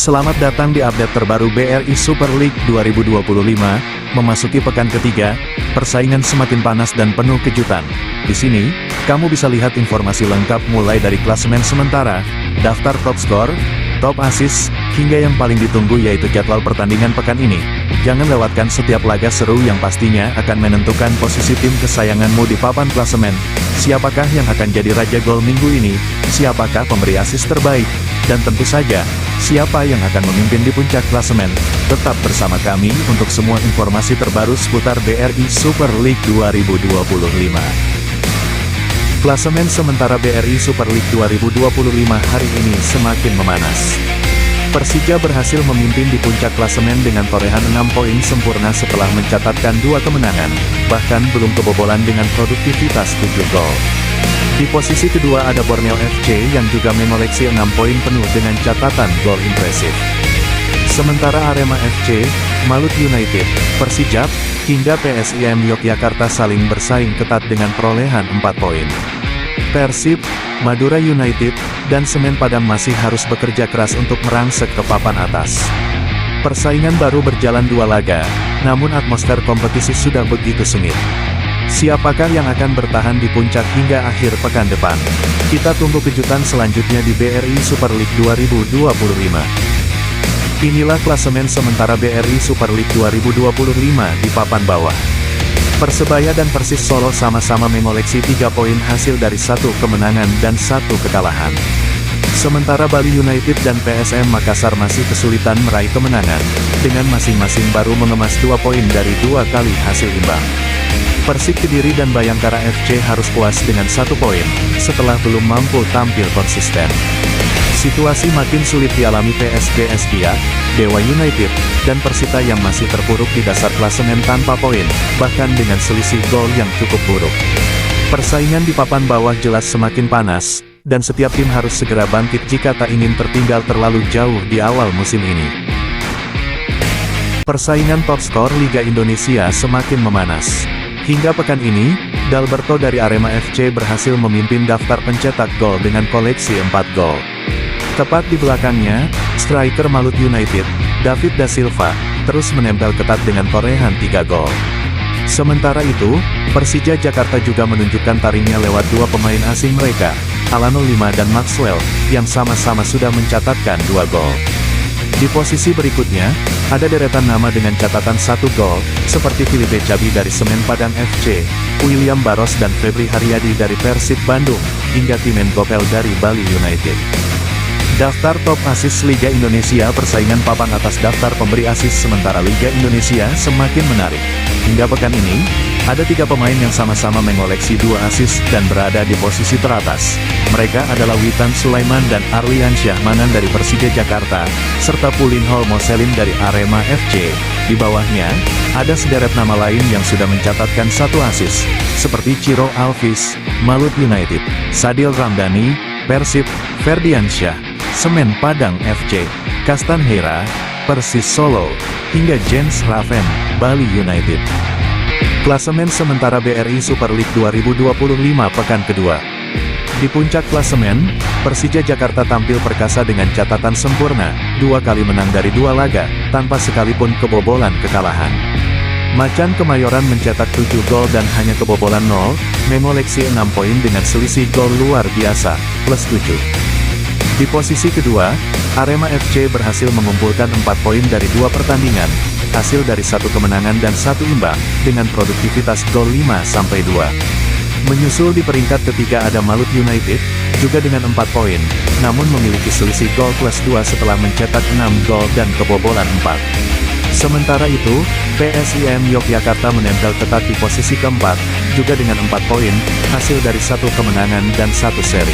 Selamat datang di update terbaru BRI Super League 2025, memasuki pekan ketiga, persaingan semakin panas dan penuh kejutan. Di sini, kamu bisa lihat informasi lengkap mulai dari klasemen sementara, daftar top skor, top assist, hingga yang paling ditunggu yaitu jadwal pertandingan pekan ini. Jangan lewatkan setiap laga seru yang pastinya akan menentukan posisi tim kesayanganmu di papan klasemen. Siapakah yang akan jadi raja gol minggu ini? Siapakah pemberi assist terbaik? Dan tentu saja, siapa yang akan memimpin di puncak klasemen? Tetap bersama kami untuk semua informasi terbaru seputar BRI Super League 2025. Klasemen sementara BRI Super League 2025 hari ini semakin memanas. Persija berhasil memimpin di puncak klasemen dengan torehan 6 poin sempurna setelah mencatatkan 2 kemenangan, bahkan belum kebobolan dengan produktivitas 7 gol. Di posisi kedua ada Borneo FC yang juga mengoleksi 6 poin penuh dengan catatan gol impresif. Sementara Arema FC, Malut United, Persijap, hingga PSIM Yogyakarta saling bersaing ketat dengan perolehan 4 poin. Persib, Madura United, dan Semen Padang masih harus bekerja keras untuk merangsek ke papan atas. Persaingan baru berjalan 2 laga, namun atmosfer kompetisi sudah begitu sengit. Siapakah yang akan bertahan di puncak hingga akhir pekan depan? Kita tunggu kejutan selanjutnya di BRI Super League 2025. Inilah klasemen sementara BRI Super League 2025 di papan bawah. Persebaya dan Persis Solo sama-sama mengoleksi 3 poin hasil dari 1 kemenangan dan 1 kekalahan. Sementara Bali United dan PSM Makassar masih kesulitan meraih kemenangan, dengan masing-masing baru mengemas 2 poin dari 2 kali hasil imbang. Persik Kediri dan Bayangkara FC harus puas dengan 1 poin, setelah belum mampu tampil konsisten. Situasi makin sulit dialami PSGS Biak, Dewa United, dan Persita yang masih terpuruk di dasar klasemen tanpa poin, bahkan dengan selisih gol yang cukup buruk. Persaingan di papan bawah jelas semakin panas, dan setiap tim harus segera bangkit jika tak ingin tertinggal terlalu jauh di awal musim ini. Persaingan top skor Liga Indonesia semakin memanas. Hingga pekan ini, Dalberto dari Arema FC berhasil memimpin daftar pencetak gol dengan koleksi 4 gol. Tepat di belakangnya, striker Malut United, David Da Silva, terus menempel ketat dengan torehan 3 gol. Sementara itu, Persija Jakarta juga menunjukkan taringnya lewat 2 pemain asing mereka, Alano Lima dan Maxwell, yang sama-sama sudah mencatatkan 2 gol. Di posisi berikutnya, ada deretan nama dengan catatan 1 gol, seperti Filipe Cabi dari Semen Padang FC, William Baros dan Febri Haryadi dari Persib Bandung, hingga Timen Gopel dari Bali United. Daftar top assist Liga Indonesia. Persaingan papan atas daftar pemberi assist sementara Liga Indonesia semakin menarik. Hingga pekan ini, ada 3 pemain yang sama-sama mengoleksi 2 assist dan berada di posisi teratas. Mereka adalah Witan Sulaiman dan Arlian Syahmanan dari Persija Jakarta, serta Pulinhol Moselin dari Arema FC. Di bawahnya, ada sederet nama lain yang sudah mencatatkan 1 assist, seperti Ciro Alvis, Malut United, Sadil Ramdhani, Persib, Ferdiansyah, Semen Padang FC, Kastan Heira, Persis Solo, hingga Jens Raven, Bali United. Klasemen sementara BRI Super League 2025 pekan kedua. Di puncak klasemen, Persija Jakarta tampil perkasa dengan catatan sempurna, 2 kali menang dari 2 laga, tanpa sekalipun kebobolan kekalahan. Macan Kemayoran mencetak 7 gol dan hanya kebobolan 0, mengoleksi 6 poin dengan selisih gol luar biasa, plus 7. Di posisi kedua, Arema FC berhasil mengumpulkan 4 poin dari 2 pertandingan, hasil dari 1 kemenangan dan 1 imbang, dengan produktivitas gol 5-2. Menyusul di peringkat ketiga ada Malut United, juga dengan 4 poin, namun memiliki selisih gol plus 2 setelah mencetak 6 gol dan kebobolan 4. Sementara itu, PSIM Yogyakarta menempel ketat di posisi keempat, juga dengan 4 poin, hasil dari 1 kemenangan dan 1 seri.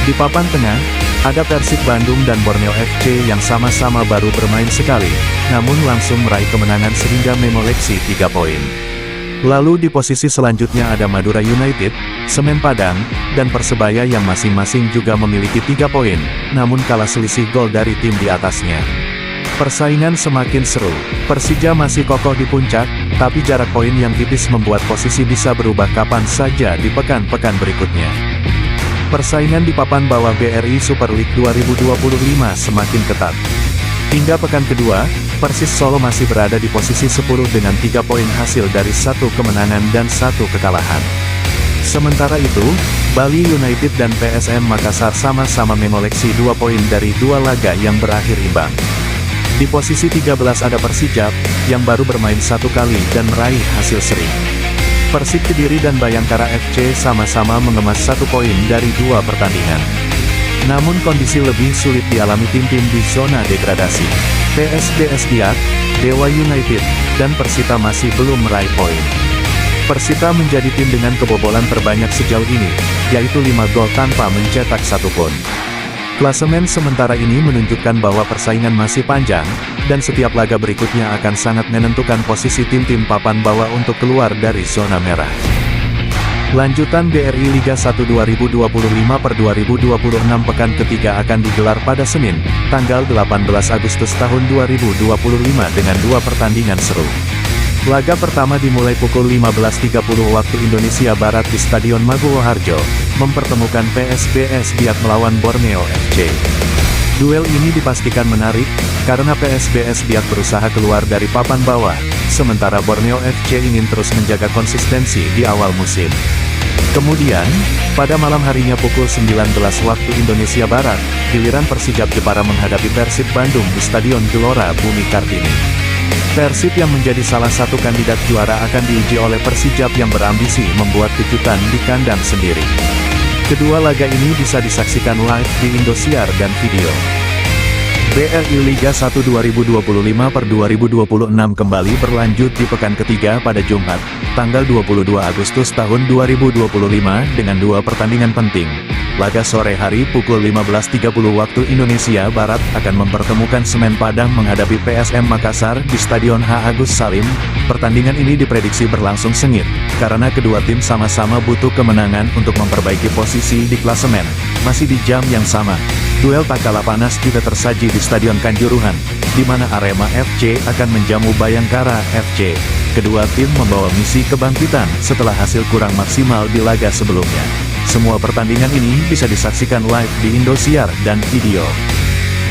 Di papan tengah, ada Persib Bandung dan Borneo FC yang sama-sama baru bermain sekali, namun langsung meraih kemenangan sehingga mengoleksi 3 poin. Lalu di posisi selanjutnya ada Madura United, Semen Padang, dan Persebaya yang masing-masing juga memiliki 3 poin, namun kalah selisih gol dari tim di atasnya. Persaingan semakin seru, Persija masih kokoh di puncak, tapi jarak poin yang tipis membuat posisi bisa berubah kapan saja di pekan-pekan berikutnya. Persaingan di papan bawah BRI Super League 2025 semakin ketat. Hingga pekan kedua, Persis Solo masih berada di posisi 10 dengan 3 poin hasil dari 1 kemenangan dan 1 kekalahan. Sementara itu, Bali United dan PSM Makassar sama-sama mengoleksi 2 poin dari 2 laga yang berakhir imbang. Di posisi 13 ada Persijap, yang baru bermain 1 kali dan meraih hasil seri. Persik Kediri dan Bayangkara FC sama-sama mengemas 1 poin dari 2 pertandingan. Namun kondisi lebih sulit dialami tim-tim di zona degradasi. PSBS Biak, Dewa United, dan Persita masih belum meraih poin. Persita menjadi tim dengan kebobolan terbanyak sejauh ini, yaitu 5 gol tanpa mencetak 1 pun. Klasemen sementara ini menunjukkan bahwa persaingan masih panjang, dan setiap laga berikutnya akan sangat menentukan posisi tim-tim papan bawah untuk keluar dari zona merah. Lanjutan BRI Liga 1 2025/2026 pekan ketiga akan digelar pada Senin, tanggal 18 Agustus tahun 2025 dengan 2 pertandingan seru. Laga pertama dimulai pukul 15.30 waktu Indonesia Barat di Stadion Maguwo Harjo, mempertemukan PSBS Biak melawan Borneo FC. Duel ini dipastikan menarik, karena PSBS Biak berusaha keluar dari papan bawah, sementara Borneo FC ingin terus menjaga konsistensi di awal musim. Kemudian, pada malam harinya pukul 19 waktu Indonesia Barat, giliran Persijap Jepara menghadapi Persib Bandung di Stadion Gelora Bumi Kartini. Persib yang menjadi salah satu kandidat juara akan diuji oleh Persijap yang berambisi membuat kejutan di kandang sendiri. Kedua laga ini bisa disaksikan live di Indosiar dan video. BRI Liga 1 2025/2026 kembali berlanjut di pekan ketiga pada Jumat, tanggal 22 Agustus tahun 2025 dengan 2 pertandingan penting. Laga sore hari pukul 15.30 waktu Indonesia Barat akan mempertemukan Semen Padang menghadapi PSM Makassar di Stadion H. Agus Salim. Pertandingan ini diprediksi berlangsung sengit, karena kedua tim sama-sama butuh kemenangan untuk memperbaiki posisi di klasemen. Masih di jam yang sama, duel tak kalah panas juga tersaji di Stadion Kanjuruhan, di mana Arema FC akan menjamu Bayangkara FC. Kedua tim membawa misi kebangkitan setelah hasil kurang maksimal di laga sebelumnya. Semua pertandingan ini bisa disaksikan live di Indosiar dan video.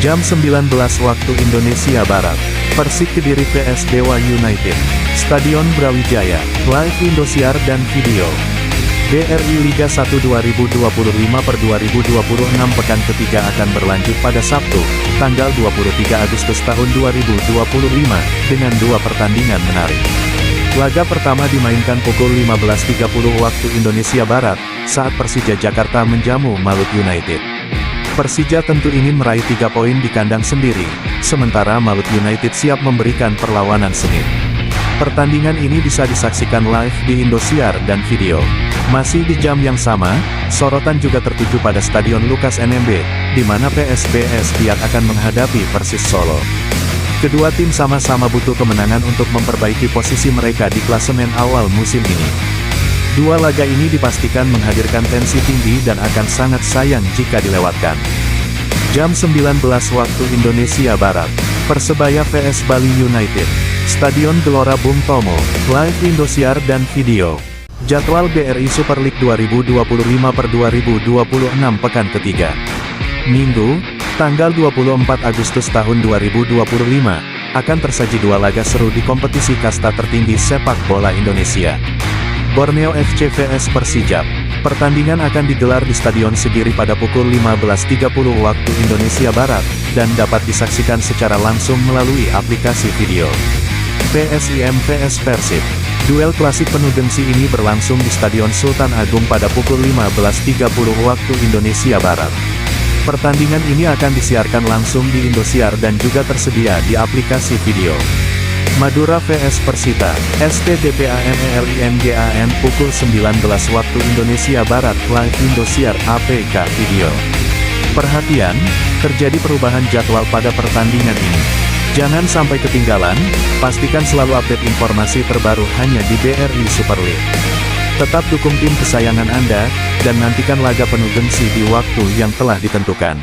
Jam 19 waktu Indonesia Barat, Persik Kediri vs Dewa United, Stadion Brawijaya, live Indosiar dan video. BRI Liga 1 2025/2026 pekan ketiga akan berlanjut pada Sabtu, tanggal 23 Agustus tahun 2025, dengan 2 pertandingan menarik. Laga pertama dimainkan pukul 15.30 waktu Indonesia Barat, saat Persija Jakarta menjamu Malut United. Persija tentu ingin meraih 3 poin di kandang sendiri, sementara Malut United siap memberikan perlawanan sengit. Pertandingan ini bisa disaksikan live di Indosiar dan video. Masih di jam yang sama, sorotan juga tertuju pada Stadion Lukas NMB, di mana PSBS Biak akan menghadapi Persis Solo. Kedua tim sama-sama butuh kemenangan untuk memperbaiki posisi mereka di klasemen awal musim ini. Dua laga ini dipastikan menghadirkan tensi tinggi dan akan sangat sayang jika dilewatkan. Jam 19 waktu Indonesia Barat, Persebaya vs Bali United, Stadion Gelora Bung Tomo, live Indosiar dan video. Jadwal BRI Super League 2025/2026 pekan ketiga. Minggu, tanggal 24 Agustus tahun 2025, akan tersaji 2 laga seru di kompetisi kasta tertinggi sepak bola Indonesia. Borneo FC vs Persijap. Pertandingan akan digelar di Stadion Segiri pada pukul 15.30 waktu Indonesia Barat, dan dapat disaksikan secara langsung melalui aplikasi video. PSIM vs Persib. Duel klasik penuh gengsi ini berlangsung di Stadion Sultan Agung pada pukul 15.30 waktu Indonesia Barat. Pertandingan ini akan disiarkan langsung di Indosiar dan juga tersedia di aplikasi video. Madura vs Persita, STDPANELINGAN pukul 19 waktu Indonesia Barat live Indosiar APK video. Perhatian, terjadi perubahan jadwal pada pertandingan ini. Jangan sampai ketinggalan, pastikan selalu update informasi terbaru hanya di BRI Super League. Tetap dukung tim kesayangan Anda, dan nantikan laga penuh gengsi di waktu yang telah ditentukan.